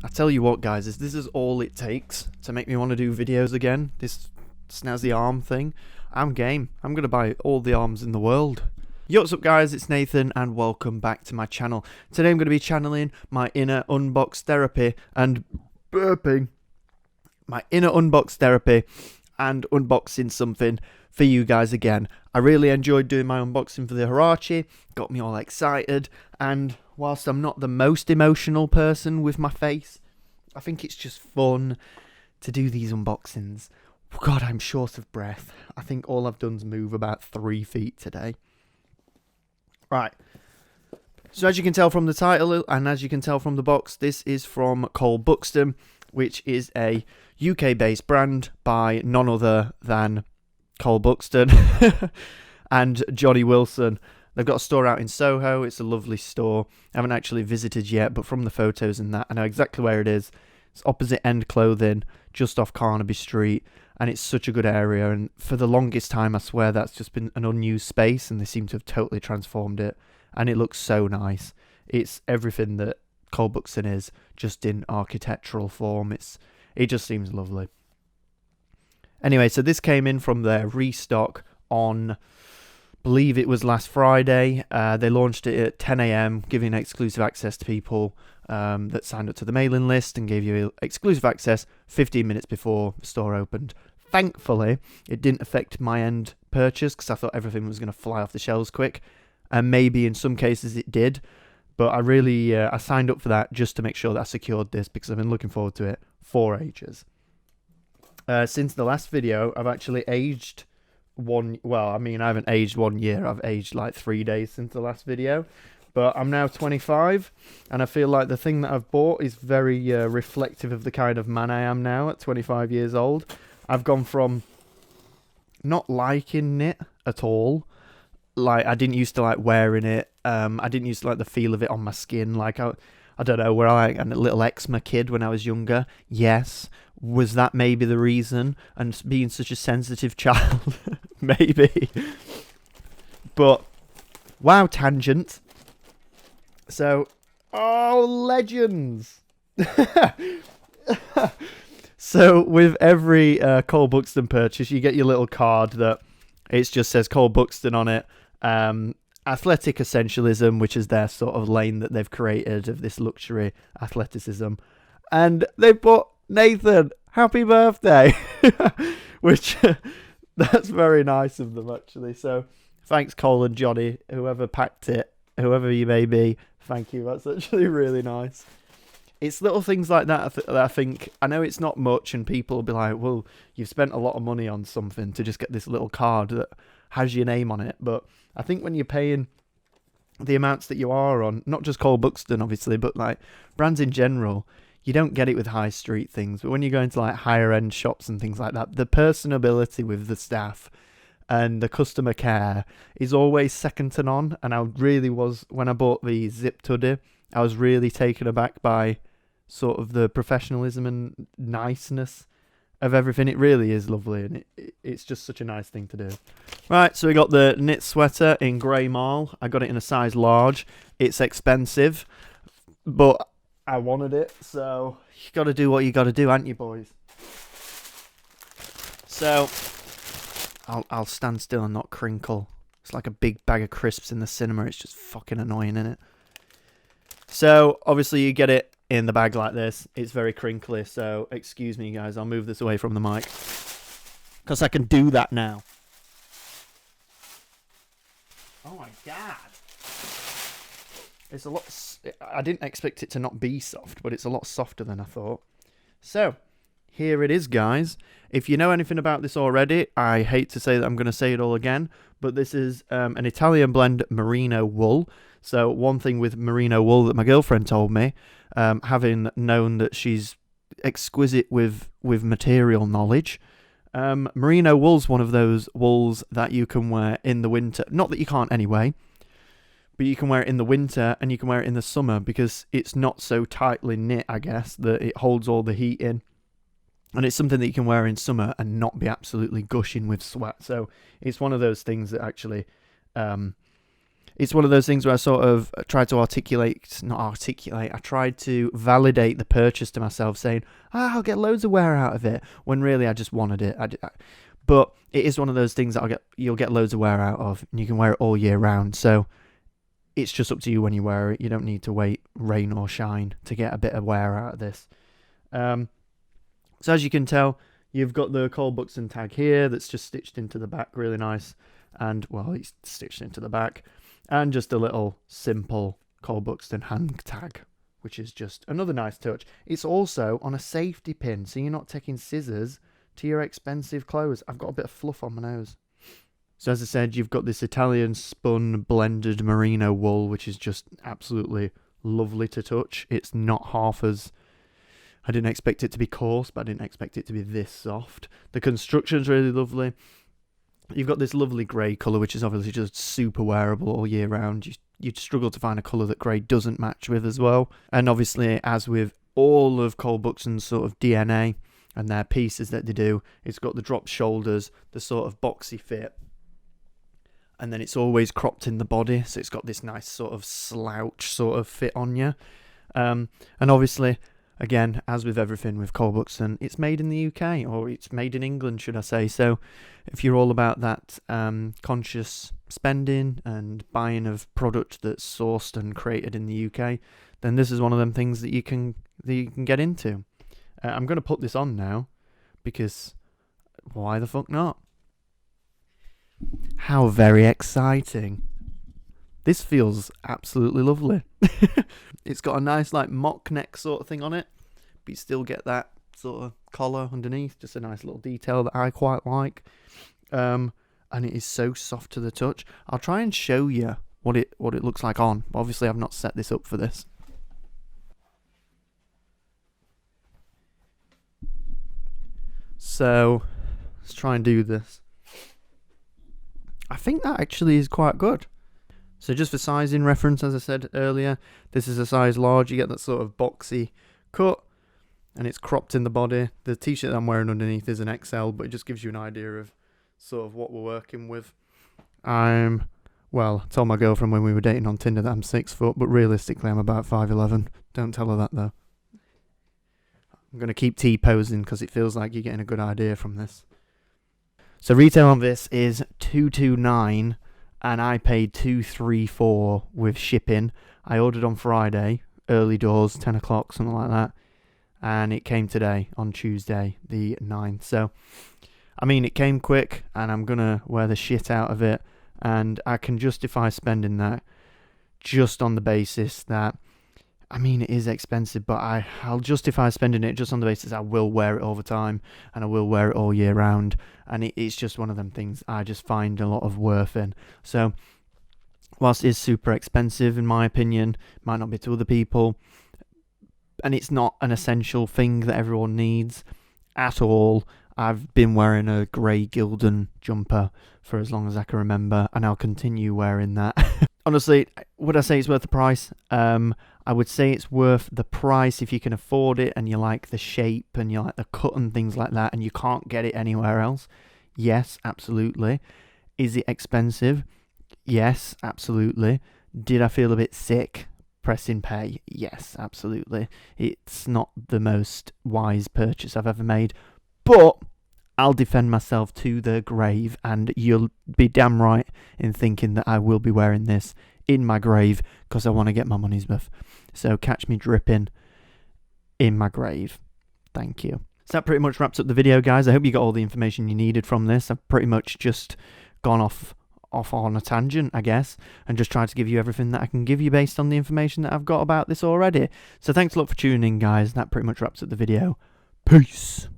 I tell you what, guys, this is all it takes to make me want to do videos again. This snazzy arm thing. I'm game. I'm going to buy all the arms in the world. Yo, what's up, guys? It's Nathan, and welcome back to my channel. Today I'm going to be channeling my inner unbox therapy and burping. My inner unbox therapy and unboxing something for you guys again. I really enjoyed doing my unboxing for the Hirachi. Got me all excited, and whilst I'm not the most emotional person with my face, I think it's just fun to do these unboxings. God, I'm short of breath. I think all I've done is move about 3 feet today. Right. So as you can tell from the title, and as you can tell from the box, this is from Buxton, which is a UK-based brand by none other than Cole Buxton and Johnny Wilson. They've got a store out in Soho. It's a lovely store. I haven't actually visited yet, but from the photos and that, I know exactly where it is. It's opposite End Clothing, just off Carnaby Street, and it's such a good area. And for the longest time, I swear that's just been an unused space, and they seem to have totally transformed it. And it looks so nice. It's everything that Cole Buxton is, just in architectural form. It just seems lovely. Anyway, so this came in from their restock on, believe it was last Friday. They launched it at 10 a.m, giving exclusive access to people that signed up to the mailing list, and gave you exclusive access 15 minutes before the store opened. Thankfully, it didn't affect my end purchase, because I thought everything was going to fly off the shelves quick, and maybe in some cases it did. But I signed up for that just to make sure that I secured this, because I've been looking forward to it for ages. Since the last video, I've actually aged I haven't aged 1 year. I've aged like 3 days since the last video. But I'm now 25, and I feel like the thing that I've bought is very reflective of the kind of man I am now at 25 years old. I've gone from not liking knit at all. Like, I didn't used to like wearing it. I didn't used to like the feel of it on my skin. Like, I don't know, were I like a little eczema kid when I was younger? Yes. Was that maybe the reason? And being such a sensitive child? Maybe. But, wow, tangent. So, oh, legends! So, with every Cole Buxton purchase, you get your little card that it just says Cole Buxton on it. Athletic essentialism, which is their sort of lane that they've created of this luxury athleticism. And they put, Nathan, happy birthday! Which, that's very nice of them, actually. So, thanks, Cole and Johnny, whoever packed it, whoever you may be. Thank you, that's actually really nice. It's little things like that that I think, I know it's not much, and people will be like, well, you've spent a lot of money on something to just get this little card that has your name on it. But I think when you're paying the amounts that you are on, not just Cole Buxton, obviously, but like brands in general, you don't get it with high street things. But when you go into like higher end shops and things like that, the personability with the staff and the customer care is always second to none. And I really was, when I bought the zipped hoodie, I was really taken aback by sort of the professionalism and niceness of everything. It really is lovely, and it's just such a nice thing to do. Right, so we got the knit sweater in grey marl. I got it in a size large. It's expensive, but I wanted it, so you got to do what you got to do, ain't you, boys? So I'll stand still and not crinkle. It's like a big bag of crisps in the cinema. It's just fucking annoying, isn't it? So obviously you get it in the bag like this. It's very crinkly, so excuse me, guys. I'll move this away from the mic, because I can do that now. Oh my god. It's a lot... I didn't expect it to not be soft, but it's a lot softer than I thought. So, here it is, guys. If you know anything about this already, I hate to say that I'm going to say it all again, but this is an Italian blend merino wool. So, one thing with merino wool that my girlfriend told me, having known that she's exquisite with material knowledge, merino wool's one of those wools that you can wear in the winter. Not that you can't anyway, but you can wear it in the winter and you can wear it in the summer, because it's not so tightly knit, I guess, that it holds all the heat in. And it's something that you can wear in summer and not be absolutely gushing with sweat. So it's one of those things that actually It's one of those things where I sort of tried to I tried to validate the purchase to myself, saying, I'll get loads of wear out of it, when really I just wanted it. But it is one of those things that you'll get loads of wear out of, and you can wear it all year round. So it's just up to you when you wear it. You don't need to wait rain or shine to get a bit of wear out of this. So as you can tell, you've got the Cole Buxton tag here that's just stitched into the back, really nice. And, well, it's stitched into the back. And just a little simple Cole Buxton hand tag, which is just another nice touch. It's also on a safety pin, so you're not taking scissors to your expensive clothes. I've got a bit of fluff on my nose. So as I said, you've got this Italian spun blended merino wool, which is just absolutely lovely to touch. It's not half as... I didn't expect it to be coarse, but I didn't expect it to be this soft. The construction's really lovely. You've got this lovely grey colour, which is obviously just super wearable all year round. You'd struggle to find a colour that grey doesn't match with as well. And obviously, as with all of Cole Buxton's sort of DNA and their pieces that they do, it's got the drop shoulders, the sort of boxy fit. And then it's always cropped in the body, so it's got this nice sort of slouch sort of fit on you. And obviously... Again, as with everything with Cole Buxton, it's made in the UK, or it's made in England, should I say. So if you're all about that conscious spending and buying of product that's sourced and created in the UK, then this is one of them things that you can get into. I'm going to put this on now, because why the fuck not? How very exciting. This feels absolutely lovely. It's got a nice like mock neck sort of thing on it, but you still get that sort of collar underneath, just a nice little detail that I quite like. And it is so soft to the touch. I'll try and show you what it looks like on. Obviously I've not set this up for this. So let's try and do this. I think that actually is quite good. So just for sizing reference, as I said earlier, this is a size large. You get that sort of boxy cut, and it's cropped in the body. The t-shirt I'm wearing underneath is an XL, but it just gives you an idea of sort of what we're working with. Well, I told my girlfriend when we were dating on Tinder that I'm 6 foot, but realistically I'm about 5'11". Don't tell her that though. I'm going to keep T-posing because it feels like you're getting a good idea from this. So retail on this is $229. And I paid $234 with shipping. I ordered on Friday, early doors, 10 o'clock, something like that. And it came today, on Tuesday, the 9th. So, I mean, it came quick, and I'm going to wear the shit out of it. And I can justify spending that just on the basis that, I mean, it is expensive, but I'll justify spending it just on the basis I will wear it all the time, and I will wear it all year round, and it's just one of them things I just find a lot of worth in. So, whilst it is super expensive, in my opinion, it might not be to other people, and it's not an essential thing that everyone needs at all. I've been wearing a grey Gildan jumper for as long as I can remember, and I'll continue wearing that. Honestly, would I say it's worth the price? I would say it's worth the price if you can afford it and you like the shape and you like the cut and things like that and you can't get it anywhere else. Yes, absolutely. Is it expensive? Yes, absolutely. Did I feel a bit sick pressing pay? Yes, absolutely. It's not the most wise purchase I've ever made, but I'll defend myself to the grave, and you'll be damn right in thinking that I will be wearing this in my grave because I want to get my money's worth. So catch me dripping in my grave. Thank you. So that pretty much wraps up the video, guys. I hope you got all the information you needed from this. I've pretty much just gone off on a tangent, I guess, and just tried to give you everything that I can give you based on the information that I've got about this already. So thanks a lot for tuning in, guys. That pretty much wraps up the video. Peace.